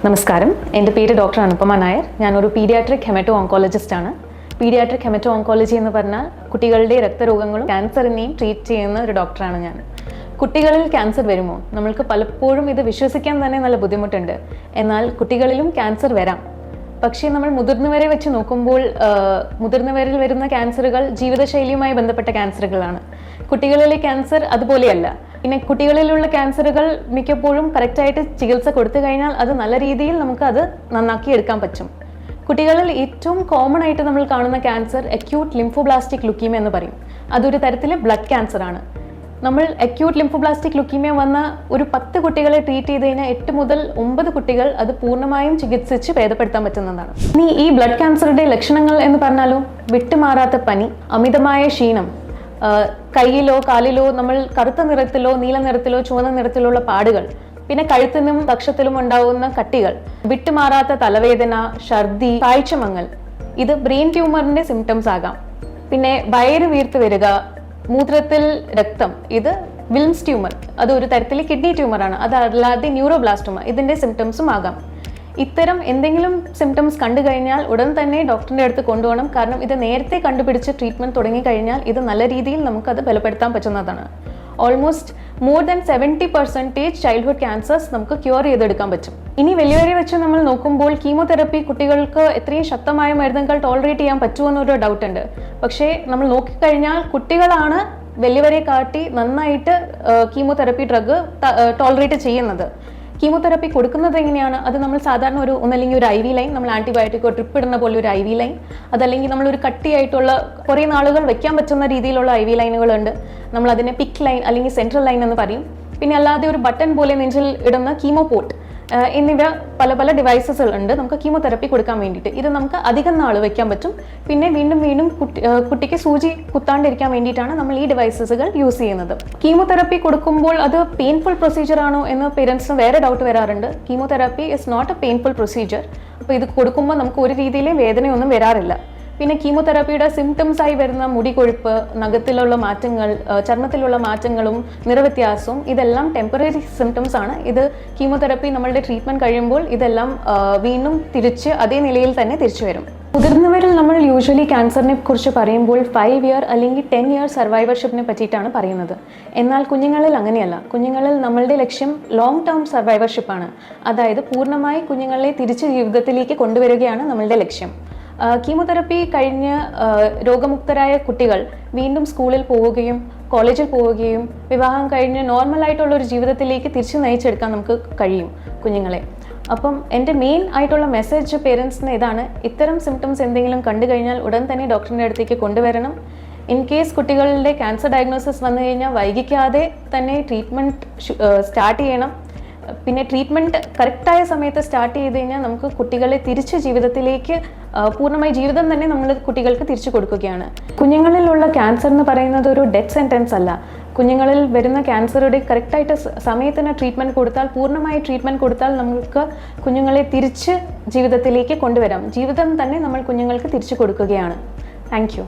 നമസ്കാരം, എൻ്റെ പേര് ഡോക്ടർ അനുപമ നായർ. ഞാനൊരു പീഡിയാട്രിക് ഹെമറ്റോ ഓങ്കോളജിസ്റ്റാണ്. പീഡിയാട്രിക് ഹെമറ്റോ ഓങ്കോളജി എന്ന് പറഞ്ഞാൽ കുട്ടികളുടെ രക്തരോഗങ്ങളും ക്യാൻസറിനെയും ട്രീറ്റ് ചെയ്യുന്ന ഒരു ഡോക്ടറാണ് ഞാൻ. കുട്ടികളിൽ ക്യാൻസർ വരുമോ? നമ്മൾക്ക് പലപ്പോഴും ഇത് വിശ്വസിക്കാൻ തന്നെ നല്ല ബുദ്ധിമുട്ടുണ്ട്. എന്നാൽ കുട്ടികളിലും ക്യാൻസർ വരാം. പക്ഷേ നമ്മൾ മുതിർന്നവരെ വെച്ച് നോക്കുമ്പോൾ മുതിർന്നവരിൽ വരുന്ന ക്യാൻസറുകൾ ജീവിതശൈലിയുമായി ബന്ധപ്പെട്ട ക്യാൻസറുകളാണ്. കുട്ടികളിലെ ക്യാൻസർ അതുപോലെയല്ല. പിന്നെ കുട്ടികളിലുള്ള ക്യാൻസറുകൾ മിക്കപ്പോഴും കറക്റ്റായിട്ട് ചികിത്സ കൊടുത്തു കഴിഞ്ഞാൽ അത് നല്ല രീതിയിൽ നമുക്ക് അത് നന്നാക്കി എടുക്കാൻ പറ്റും. കുട്ടികളിൽ ഏറ്റവും കോമൺ ആയിട്ട് നമ്മൾ കാണുന്ന ക്യാൻസർ അക്യൂട്ട് ലിംഫോബ്ലാസ്റ്റിക് ലുക്കീമിയ എന്ന് പറയും. അതൊരു തരത്തിലെ ബ്ലഡ് ക്യാൻസർ ആണ്. നമ്മൾ അക്യൂട്ട് ലിംഫോബ്ലാസ്റ്റിക് ലുക്കീമിയ വന്ന ഒരു 10 കുട്ടികളെ ട്രീറ്റ് ചെയ്ത് കഴിഞ്ഞാൽ 8 മുതൽ 9 കുട്ടികൾ അത് പൂർണ്ണമായും ചികിത്സിച്ച് ഭേദപ്പെടുത്താൻ പറ്റുന്നതാണ്. ഇനി ഈ ബ്ലഡ് ക്യാൻസറുടെ ലക്ഷണങ്ങൾ എന്ന് പറഞ്ഞാലോ, വിട്ടുമാറാത്ത പനി, അമിതമായ ക്ഷീണം, കൈയിലോ കാലിലോ നമ്മൾ കറുത്ത നിറത്തിലോ നീല നിറത്തിലോ ചുവന്ന നിറത്തിലുള്ള പാടുകൾ, പിന്നെ കഴുത്തിനും കക്ഷത്തിലും ഉണ്ടാവുന്ന കട്ടികൾ, വിട്ടുമാറാത്ത തലവേദന, ഛർദി, കാഴ്ചമങ്ങൽ, ഇത് ബ്രെയിൻ ട്യൂമറിന്റെ സിംറ്റംസ് ആകാം. പിന്നെ വയറ് വീർത്ത് വരിക, മൂത്രത്തിൽ രക്തം, ഇത് വിൽംസ് ട്യൂമർ, അത് ഒരു തരത്തിലെ കിഡ്നി ട്യൂമറാണ്. അതല്ലാതെ ന്യൂറോബ്ലാസ്റ്റോമ, ഇതിന്റെ സിംറ്റംസും ആകാം. ഇത്തരം എന്തെങ്കിലും സിംറ്റംസ് കണ്ടു കഴിഞ്ഞാൽ ഉടൻ തന്നെ ഡോക്ടറിൻ്റെ അടുത്ത് കൊണ്ടുപോകണം. കാരണം ഇത് നേരത്തെ കണ്ടുപിടിച്ച് ട്രീറ്റ്മെൻറ്റ് തുടങ്ങിക്കഴിഞ്ഞാൽ ഇത് നല്ല രീതിയിൽ നമുക്കത് ബലപ്പെടുത്താൻ പറ്റുന്നതാണ്. Almost more than 70% childhood cancers നമുക്ക് ക്യൂർ ചെയ്തെടുക്കാൻ പറ്റും. ഇനി വലിയവരെ വെച്ച് നമ്മൾ നോക്കുമ്പോൾ കീമോതെറപ്പി കുട്ടികൾക്ക് എത്രയും ശക്തമായ മരുന്നുകൾ ടോളറേറ്റ് ചെയ്യാൻ പറ്റുമെന്നൊരു ഡൗട്ട് ഉണ്ട്. പക്ഷേ നമ്മൾ നോക്കിക്കഴിഞ്ഞാൽ കുട്ടികളാണ് വലിയവരെ കാട്ടി നന്നായിട്ട് കീമോതെറപ്പി ഡ്രഗ് ടോളറേറ്റ് ചെയ്യുന്നത്. കീമോതെറപ്പി കൊടുക്കുന്നത് എങ്ങനെയാണ്? അത് നമ്മൾ സാധാരണ ഒന്നല്ലെങ്കിൽ ഒരു IV ലൈൻ, നമ്മൾ ആൻറ്റിബയോട്ടിക്കോ ട്രിപ്പ് ഇടുന്ന പോലെ ഒരു IV ലൈൻ, അതല്ലെങ്കിൽ നമ്മളൊരു കട്ടിയായിട്ടുള്ള കുറേ നാളുകൾ വെക്കാൻ പറ്റുന്ന രീതിയിലുള്ള IV ലൈനുകളുണ്ട്. നമ്മൾ അതിനെ പിക് ലൈൻ അല്ലെങ്കിൽ സെൻട്രൽ ലൈൻ എന്ന് പറയും. പിന്നെ അല്ലാതെ ഒരു ബട്ടൺ പോലെ നെഞ്ചിൽ ഇടുന്ന കീമോപോർട്ട് എന്നിവ പല ഡിവൈസസുകൾ ഉണ്ട് നമുക്ക് കീമോതെറപ്പി കൊടുക്കാൻ വേണ്ടിയിട്ട്. ഇത് നമുക്ക് അധികം നാൾ വെക്കാൻ പറ്റും. പിന്നെ വീണ്ടും കുട്ടിക്ക് സൂചി കുത്താണ്ടിരിക്കാൻ വേണ്ടിയിട്ടാണ് നമ്മൾ ഈ ഡിവൈസസുകൾ യൂസ് ചെയ്യുന്നത്. കീമോതെറപ്പി കൊടുക്കുമ്പോൾ അത് പെയിൻഫുൾ പ്രൊസീജിയർ ആണോ എന്ന് പേരൻസിന് വേറെ ഡൗട്ട് വരാറുണ്ട്. Chemotherapy is not a painful procedure. അപ്പോൾ ഇത് കൊടുക്കുമ്പോൾ നമുക്ക് ഒരു രീതിയിലെ വേദനയൊന്നും വരാറില്ല. പിന്നെ കീമോതെറാപ്പിയുടെ സിംറ്റംസ് ആയി വരുന്ന മുടി കൊഴുപ്പ്, നഖത്തിലുള്ള മാറ്റങ്ങൾ, ചർമ്മത്തിലുള്ള മാറ്റങ്ങളും നിറവ്യത്യാസവും, ഇതെല്ലാം ടെമ്പററി സിംറ്റംസ് ആണ്. ഇത് കീമോതെറാപ്പി നമ്മളുടെ ട്രീറ്റ്മെൻറ്റ് കഴിയുമ്പോൾ ഇതെല്ലാം വീണ്ടും തിരിച്ച് അതേ നിലയിൽ തന്നെ തിരിച്ചു വരും. മുതിർന്നവരിൽ നമ്മൾ യൂഷ്വലി ക്യാൻസറിനെ കുറിച്ച് പറയുമ്പോൾ 5 ഇയർ അല്ലെങ്കിൽ 10 ഇയർ സർവൈവർഷിപ്പിനെ പറ്റിയിട്ടാണ് പറയുന്നത്. എന്നാൽ കുഞ്ഞുങ്ങളിൽ അങ്ങനെയല്ല. കുഞ്ഞുങ്ങളിൽ നമ്മളുടെ ലക്ഷ്യം ലോങ് ടേം സർവൈവർഷിപ്പാണ്. അതായത് പൂർണ്ണമായി കുഞ്ഞുങ്ങളെ തിരിച്ച് ജീവിതത്തിലേക്ക് കൊണ്ടുവരികയാണ് നമ്മളുടെ ലക്ഷ്യം. കീമോതെറപ്പി കഴിഞ്ഞ് രോഗമുക്തരായ കുട്ടികൾ വീണ്ടും സ്കൂളിൽ പോവുകയും കോളേജിൽ പോവുകയും വിവാഹം കഴിഞ്ഞ് നോർമലായിട്ടുള്ളൊരു ജീവിതത്തിലേക്ക് തിരിച്ചു നയിച്ചെടുക്കാൻ നമുക്ക് കഴിയും കുഞ്ഞുങ്ങളെ. അപ്പം എൻ്റെ മെയിൻ ആയിട്ടുള്ള മെസ്സേജ് പേരൻസിന് ഇതാണ്: ഇത്തരം സിംറ്റംസ് എന്തെങ്കിലും കണ്ടു കഴിഞ്ഞാൽ ഉടൻ തന്നെ ഡോക്ടറിൻ്റെ അടുത്തേക്ക് കൊണ്ടുവരണം. ഇൻ കേസ് കുട്ടികളുടെ ക്യാൻസർ ഡയഗ്നോസിസ് വന്നു കഴിഞ്ഞാൽ വൈകിക്കാതെ തന്നെ ട്രീറ്റ്മെൻറ്റ് സ്റ്റാർട്ട് ചെയ്യണം. പിന്നെ ട്രീറ്റ്മെൻറ്റ് കറക്റ്റായ സമയത്ത് സ്റ്റാർട്ട് ചെയ്ത് കഴിഞ്ഞാൽ നമുക്ക് കുട്ടികളെ തിരിച്ച് ജീവിതത്തിലേക്ക് പൂർണ്ണമായി ജീവിതം തന്നെ നമ്മൾ കുട്ടികൾക്ക് തിരിച്ചു കൊടുക്കുകയാണ്. കുഞ്ഞുങ്ങളിലുള്ള ക്യാൻസർ എന്ന് പറയുന്നത് ഒരു ഡെത്ത് സെൻറ്റൻസ് അല്ല. കുഞ്ഞുങ്ങളിൽ വരുന്ന ക്യാൻസറുടെ കറക്റ്റായിട്ട് സമയത്തിന് ട്രീറ്റ്മെൻറ്റ് കൊടുത്താൽ, പൂർണ്ണമായി ട്രീറ്റ്മെൻറ്റ് കൊടുത്താൽ നമുക്ക് കുഞ്ഞുങ്ങളെ തിരിച്ച് ജീവിതത്തിലേക്ക് കൊണ്ടുവരാം. ജീവിതം തന്നെ നമ്മൾ കുഞ്ഞുങ്ങൾക്ക് തിരിച്ചു കൊടുക്കുകയാണ്. Thank you.